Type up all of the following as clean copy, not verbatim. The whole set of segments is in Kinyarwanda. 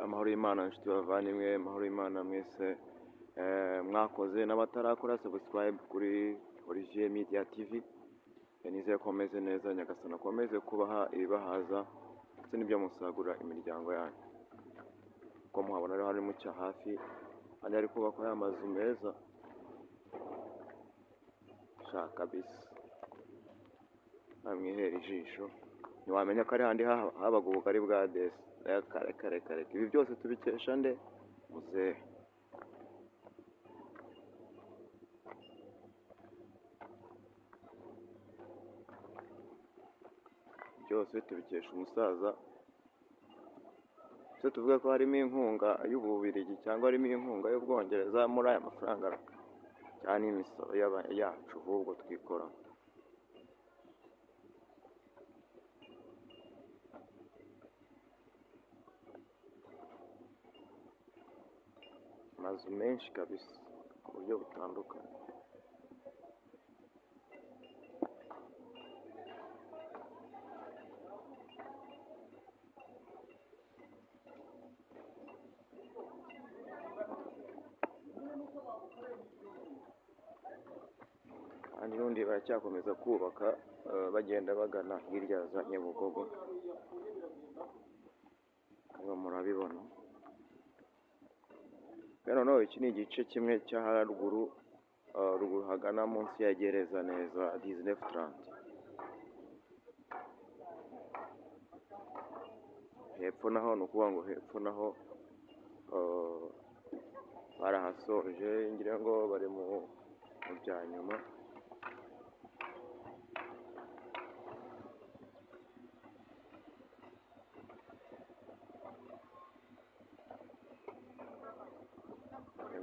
Amahoro y'Imana nshuti bavandimwe, amahoro y'Imana mwese mwakoze n'abatarakora subscribe kuri Olivier Media TV. Nizeye ko meze neza, Nyagasani akomeze kubaha ibibahaza ndetse n'ibyo musagura imiryango yanyu. Uko muhabona rero hari mucya hafi kandi hari kubakwa y'amazu meza shaka kabisa, namwihera ijisho ntiwamenya ko ari handi habaga ubugari bwa desi. Kare ibi byose tubikesha nde? Muzehe. Byose tubikesha umusaza. Se tuvuga ko harimo inkunga y'Ububiligi cyangwa harimo inkunga y'Ubwongereza muri aya mafaranga cyane imisoro yacu, ahubwo twikora. Amazu menshi kabisa ku buryo butandukanye. Kandi n'undi baracyakomeza kubaka bagenda bagana hirya za Nyabugogo, murabibona. Noneho iki ni igice kimwe cya haruguru, ruguru hagana munsi ya gereza neza 1930. Hepfo naho ni ukuvuga ngo hepfo naho barahasoje, ngira ngo bari mu bya nyuma.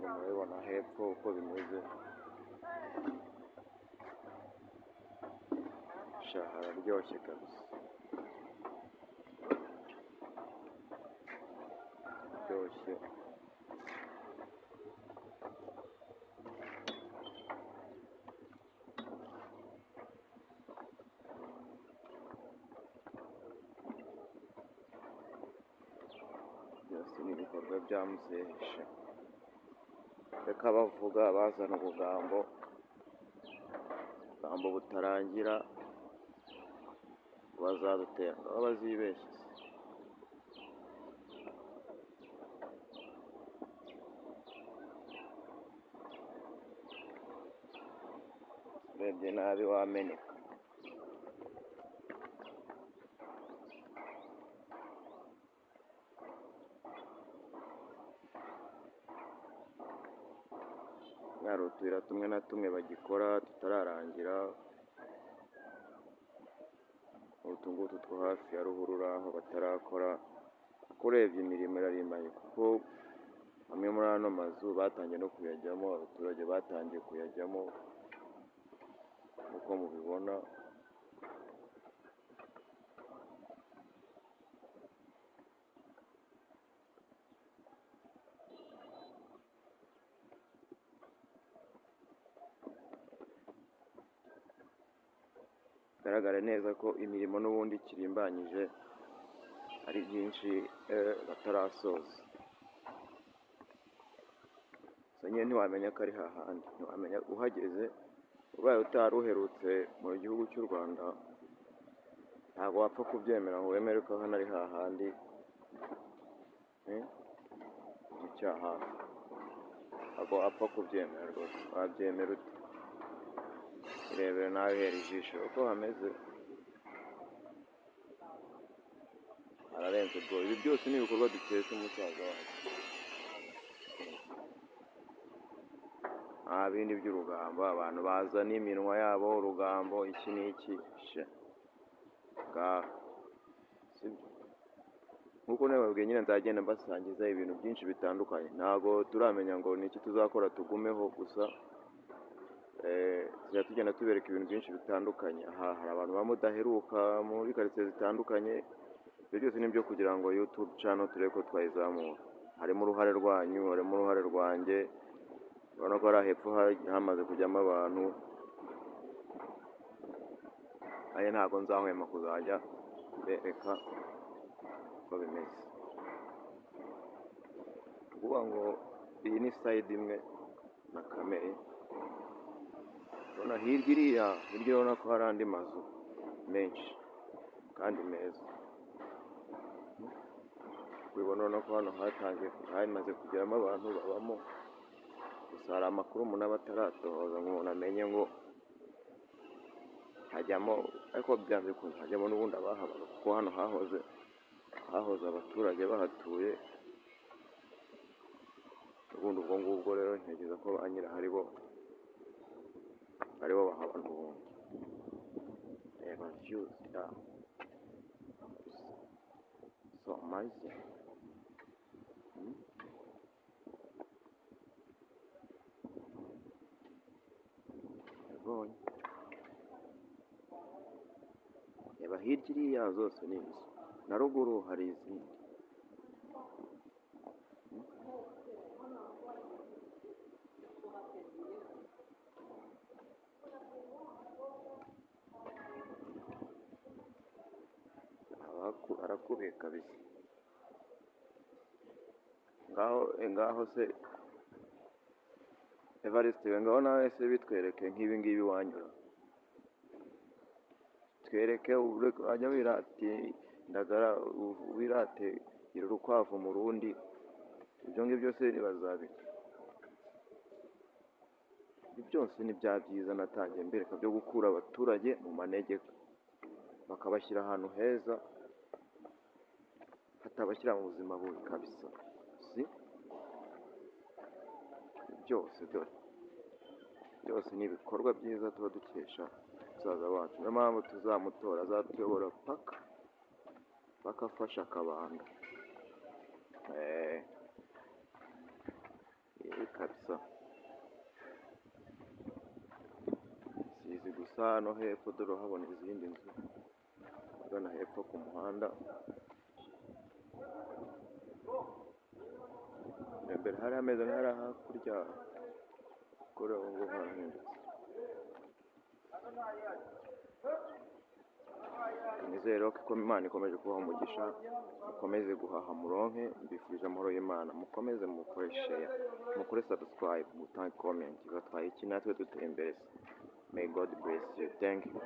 Murabibona hepfo uko bimeze, hararyoshye kabisa, hararyoshye. Byose ni ibikorwa bya muzehe. Reka bavuga bazana ubugambo butarangira, bazadutera aho bazibeshye. Urebye nabi wameneka. Hari utuyira tumwe na tumwe bagikora tutararangira, utu ngutu two hafi ya ruhurura aho batarakora. Urebye imirimo irarimbanye, kuko amwe muri ano mazu batangiye no kuyajyamo, abaturage batangiye kuyajyamo uko mubibona. Bigaragara neza ko imirimo n'ubundi ikirimbanyije, ari byinshi batarasoza. So nyine ntiwamenya ko ari hahandi, ntiwamenya uhageze. Ubaye utari uherutse mu gihugu cy'u Rwanda, ntabwo wapfa kubyemera ngo wemere ko hano ari hahandi mu cyaha. Ntabwo wapfa kubyemera rwose. Wabyemera ute? Irebere nawe hera ijisho uko hameze, hararenze ubwo. Ibi byose ni ibikorwa dukesha umusaza wacu, nta bindi by'urugambo. Abantu bazana iminwa yabo, urugambo iki n'iki ngaha, sibyo? Nk'uko nababwiye nyine, nzagenda mbasangiza ibintu byinshi bitandukanye. Ntabwo turamenya ngo ni iki tuzakora tugumeho, gusa tujya tugenda tubereka ibintu byinshi bitandukanye. Aha hari abantu bamudaheruka muri karitsiye zitandukanye. Ibyo byose ni byo kugira ngo YouTube channel turebe ko twayizamura. Harimo uruhare rwanyu, harimo uruhare rwanjye. Urabona ko hari hepfo hamaze kujyamo abantu. Aya ntabwo nzahwema kuzajya bereka uko bimeze. ukuvuga ngo iyi ni sayidi imwe na kamere. Urabona hirya urabona ko hari andi mazu menshi kandi meza. Ubibona urabona ko hano hamaze kugeramo abantu babamo, gusa hari amakuru umuntu aba ataratohoza ngo umuntu amenye ngo hajyamo, ariko byanze bikunze hajyamo n'ubundi abahabaga, kuko hano hahoze abaturage bahatuye. Ubundi ubwo ngubwo rero ntekereza ko ba nyiraho aribo bahaba n'ubundi. Reba viyuzi yaho so amazing. Reba hirya iriya zose ni inzu, na ruguru hari izindi. Arakubiye kabisa. Ngaho se Evariste, ngaho nawe se bitwereke nk'ibi ngibi wanyura, twereke wajya wirate indagara, wirate gira urukwavu mu rundi, ibyo ngibyo se bazabita. Ibi byose ni bya byiza natangiye mbereka byo gukura abaturage mu manegeka, bakabashyira ahantu heza, hatabashyira mu buzima bubi kabisa. Byose ni ibikorwa byiza tuba dukesha musaza wacu. Niyo mpamvu tuzamutora, azatuyobora paka afasha akabanga. Ibi kabisa. Sizi gusa hano hepfo dore uhabona izindi nzu agana hepfo ku muhanda. Mbere hari hameze nk'ahari hakurya, kuri ubu ngubu harahindutse. Nizere ko Imana ikomeje kubaha umugisha, mukomeze guhaha muronke, mbifurije amahoro y'Imana, mukomeze mukore share, mukore subscribe, mutange comment, batwaye iki natwe duteye imbere. May God bless you. Thank you.